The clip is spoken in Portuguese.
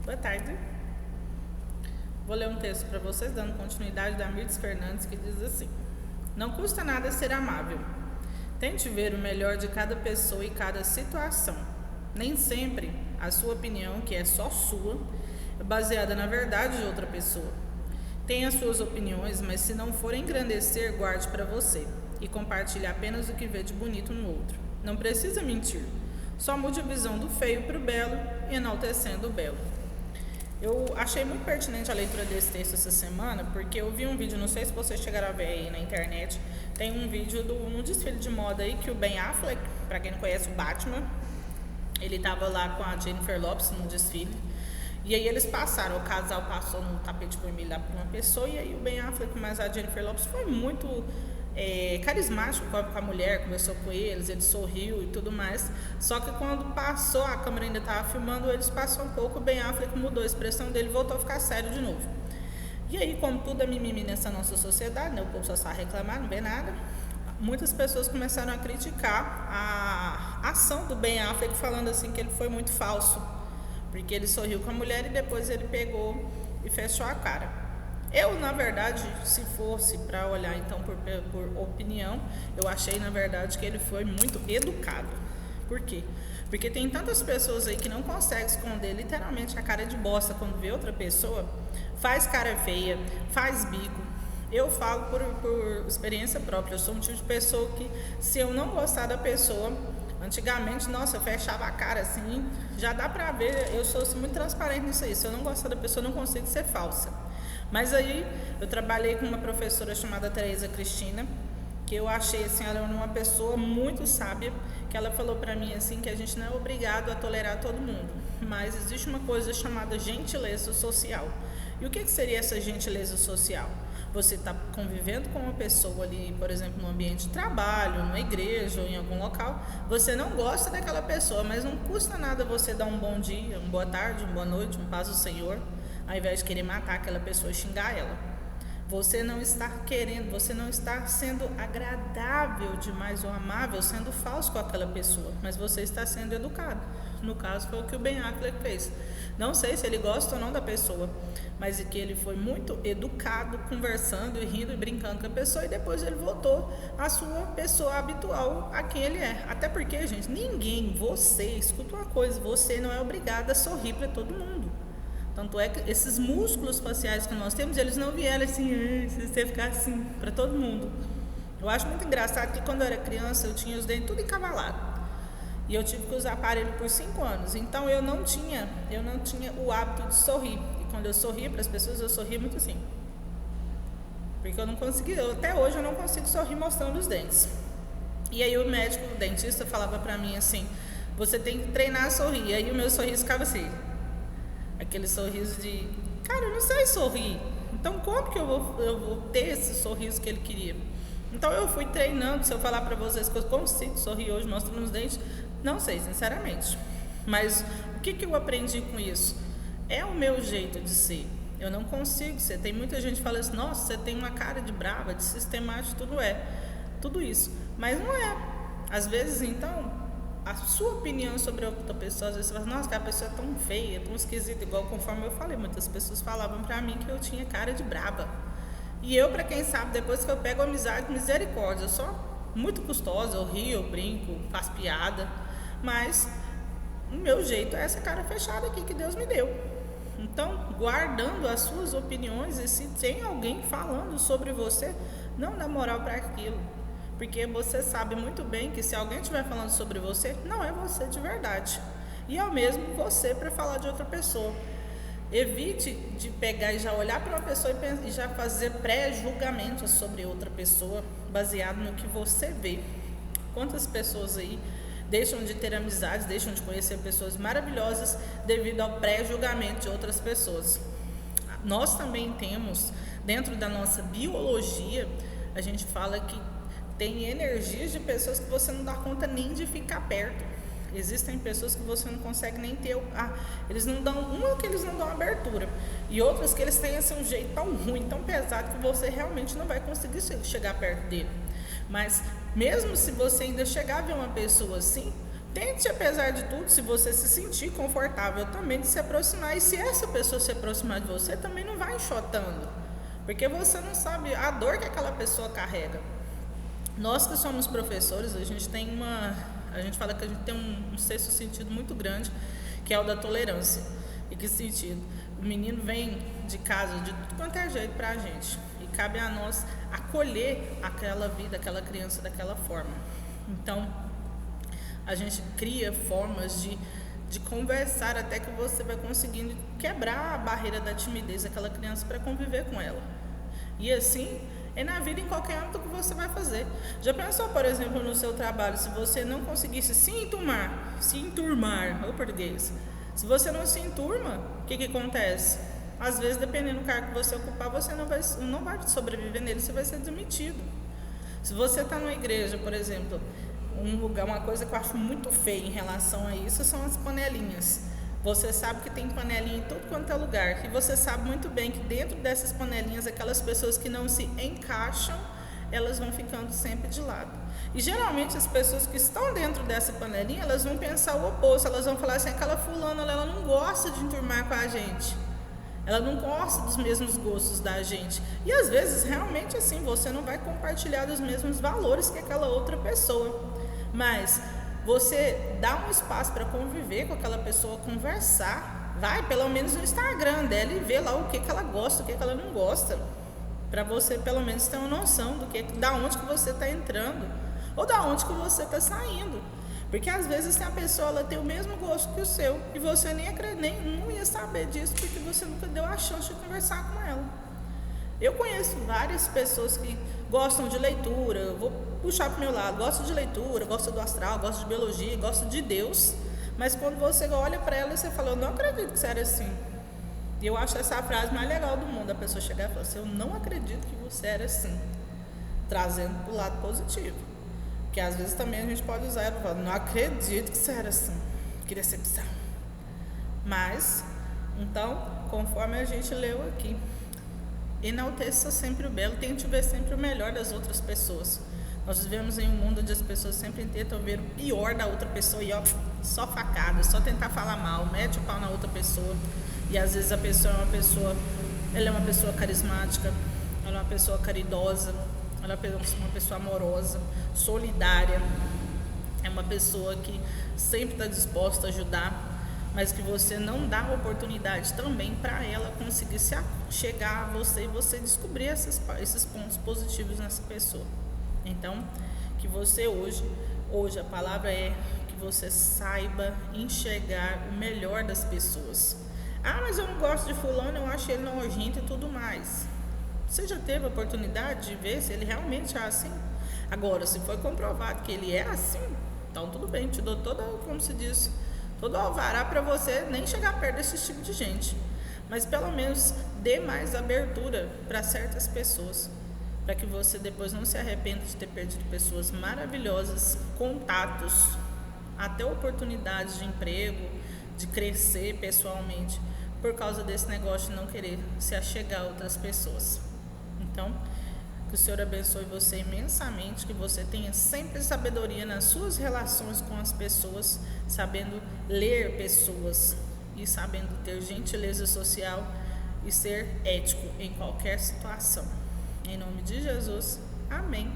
Boa tarde. Vou ler um texto para vocês, dando continuidade da Mirtes Fernandes, que diz assim: Não custa nada ser amável. Tente ver o melhor de cada pessoa e cada situação. Nem sempre a sua opinião, que é só sua, é baseada na verdade de outra pessoa. Tenha suas opiniões, mas se não for engrandecer, guarde para você e compartilhe apenas o que vê de bonito no outro. Não precisa mentir. Só mude a visão do feio para o belo, enaltecendo o belo. Eu achei muito pertinente a leitura desse texto essa semana, porque eu vi um vídeo, não sei se vocês chegaram a ver aí na internet, tem um vídeo num desfile de moda aí que o Ben Affleck, para quem não conhece o Batman, ele estava lá com a Jennifer Lopez no desfile, e aí eles passaram, o casal passou no tapete vermelho lá por uma pessoa, e aí o Ben Affleck mais a Jennifer Lopez foi muito carismático com a mulher, conversou com eles, ele sorriu e tudo mais. Só que quando passou, a câmera ainda estava filmando, eles passou um pouco, o Ben Affleck mudou a expressão dele e voltou a ficar sério de novo. E aí, como tudo é mimimi nessa nossa sociedade, né, o povo só sabe reclamar, não vê nada, muitas pessoas começaram a criticar a ação do Ben Affleck, falando assim que ele foi muito falso, porque ele sorriu com a mulher e depois ele pegou e fechou a cara. Eu, na verdade, se fosse para olhar então por opinião, eu achei, na verdade, que ele foi muito educado. Por quê? Porque tem tantas pessoas aí que não conseguem esconder literalmente a cara de bosta quando vê outra pessoa, faz cara feia, faz bico. Eu falo por experiência própria, eu sou um tipo de pessoa que, se eu não gostar da pessoa, antigamente, nossa, eu fechava a cara assim, já dá pra ver, eu sou muito transparente nisso aí. Se eu não gostar da pessoa, eu não consigo ser falsa. Mas aí eu trabalhei com uma professora chamada Tereza Cristina, que eu achei assim, ela era uma pessoa muito sábia, que ela falou pra mim assim que a gente não é obrigado a tolerar todo mundo, mas existe uma coisa chamada gentileza social. E o que seria essa gentileza social? Você está convivendo com uma pessoa ali, por exemplo, no ambiente de trabalho, numa igreja ou em algum local, você não gosta daquela pessoa, mas não custa nada você dar um bom dia, uma boa tarde, uma boa noite, um paz do Senhor, ao invés de querer matar aquela pessoa e xingar ela. Você não está querendo, você não está sendo agradável demais ou amável, sendo falso com aquela pessoa, mas você está sendo educado. No caso, foi o que o Ben Affleck fez. Não sei se ele gosta ou não da pessoa, mas é que ele foi muito educado, conversando e rindo e brincando com a pessoa, e depois ele voltou à sua pessoa habitual, a quem ele é. Até porque, gente, escuta uma coisa, você não é obrigado a sorrir para todo mundo. Tanto é que esses músculos faciais que nós temos, eles não vieram assim, se você ficar assim, para todo mundo. Eu acho muito engraçado que quando eu era criança, eu tinha os dentes tudo encavalado. E eu tive que usar aparelho por 5 anos. Então eu não tinha o hábito de sorrir. E quando eu sorria para as pessoas, eu sorria muito assim. Porque eu não conseguia, até hoje eu não consigo sorrir mostrando os dentes. E aí o médico, o dentista, falava para mim assim: você tem que treinar a sorrir. E aí o meu sorriso ficava assim. Aquele sorriso de, cara, eu não sei sorrir. Então como que eu vou ter esse sorriso que ele queria? Então eu fui treinando. Se eu falar para vocês que eu consigo sorrir hoje mostrando os dentes, não sei, sinceramente. Mas o que eu aprendi com isso? É o meu jeito de ser. Eu não consigo ser. Tem muita gente que fala assim: nossa, você tem uma cara de brava, de sistemático, tudo isso. Mas não é. Às vezes, então, a sua opinião sobre a outra pessoa, às vezes você fala: nossa, que a pessoa é tão feia, tão esquisita. Igual conforme eu falei, muitas pessoas falavam pra mim que eu tinha cara de braba. E eu, pra quem sabe, depois que eu pego amizade, misericórdia, eu sou muito custosa, eu rio, eu brinco, faço piada, mas o meu jeito é essa cara fechada aqui que Deus me deu. Então, guardando as suas opiniões, e se tem alguém falando sobre você, não dá moral para aquilo, porque você sabe muito bem que se alguém estiver falando sobre você, não é você de verdade, e é o mesmo você para falar de outra pessoa. Evite de pegar e já olhar para uma pessoa e já fazer pré-julgamentos sobre outra pessoa baseado no que você vê. Quantas pessoas aí deixam de ter amizades, deixam de conhecer pessoas maravilhosas devido ao pré-julgamento de outras pessoas. Nós também temos, dentro da nossa biologia, a gente fala que tem energias de pessoas que você não dá conta nem de ficar perto. Existem pessoas que você não consegue nem ter, eles não dão abertura, e outras que eles têm assim, um jeito tão ruim, tão pesado, que você realmente não vai conseguir chegar perto dele. Mas mesmo se você ainda chegar a ver uma pessoa assim, Tente, apesar de tudo, se você se sentir confortável também, de se aproximar. E se essa pessoa se aproximar de você, também não vai enxotando, porque você não sabe a dor que aquela pessoa carrega. Nós que somos professores, a gente fala que a gente tem um sexto sentido muito grande, que é o da tolerância. E que sentido? O menino vem de casa de tudo quanto é jeito pra gente, e cabe a nós acolher aquela vida, aquela criança daquela forma. Então, a gente cria formas de conversar até que você vai conseguindo quebrar a barreira da timidez daquela criança para conviver com ela. E assim é na vida, em qualquer âmbito que você vai fazer. Já pensou, por exemplo, no seu trabalho, se você não conseguisse se enturmar, o português, se você não se enturma, o que acontece? Às vezes, dependendo do cargo que você ocupar, você não vai sobreviver nele, você vai ser demitido. Se você está numa igreja, por exemplo, uma coisa que eu acho muito feia em relação a isso são as panelinhas. Você sabe que tem panelinha em tudo quanto é lugar, e você sabe muito bem que dentro dessas panelinhas, aquelas pessoas que não se encaixam, elas vão ficando sempre de lado. E geralmente as pessoas que estão dentro dessa panelinha, elas vão pensar o oposto, elas vão falar assim: aquela fulana, ela não gosta de enturmar com a gente, ela não gosta dos mesmos gostos da gente. E às vezes realmente assim, você não vai compartilhar dos mesmos valores que aquela outra pessoa, mas você dá um espaço para conviver com aquela pessoa, conversar, vai pelo menos no Instagram dela e ver lá o que ela gosta, o que ela não gosta, para você pelo menos ter uma noção da onde que você está entrando ou da onde que você está saindo. Porque às vezes a pessoa, ela tem o mesmo gosto que o seu e você não ia saber disso, porque você nunca deu a chance de conversar com ela. Eu conheço várias pessoas que gostam de leitura, vou puxar para o meu lado, gosto de leitura, gosto do astral, gosto de biologia, gosto de Deus, mas quando você olha para ela e você fala: eu não acredito que você era assim. E eu acho essa a frase mais legal do mundo, a pessoa chegar e falar assim: eu não acredito que você era assim, trazendo para o lado positivo. Porque às vezes também a gente pode usar ela e falar: não acredito que você era assim, que decepção. Mas, então, conforme a gente leu aqui, enalteça sempre o belo, tente ver sempre o melhor das outras pessoas. Nós vivemos em um mundo onde as pessoas sempre tentam ver o pior da outra pessoa e só facada, só tentar falar mal, mete o pau na outra pessoa. E às vezes a pessoa ela é uma pessoa carismática, ela é uma pessoa caridosa, ela é uma pessoa amorosa, solidária, é uma pessoa que sempre está disposta a ajudar, mas que você não dá a oportunidade também para ela conseguir chegar a você e você descobrir esses pontos positivos nessa pessoa. Então, que você hoje a palavra é que você saiba enxergar o melhor das pessoas. Ah, mas eu não gosto de fulano, eu acho ele nojento e tudo mais. Você já teve a oportunidade de ver se ele realmente é assim? Agora, se foi comprovado que ele é assim, então tudo bem, te dou todo alvará para você nem chegar perto desse tipo de gente. Mas pelo menos dê mais abertura para certas pessoas, para que você depois não se arrependa de ter perdido pessoas maravilhosas, contatos, até oportunidades de emprego, de crescer pessoalmente, por causa desse negócio de não querer se achegar a outras pessoas. Então, que o Senhor abençoe você imensamente, que você tenha sempre sabedoria nas suas relações com as pessoas, sabendo ler pessoas e sabendo ter gentileza social e ser ético em qualquer situação. Em nome de Jesus, amém.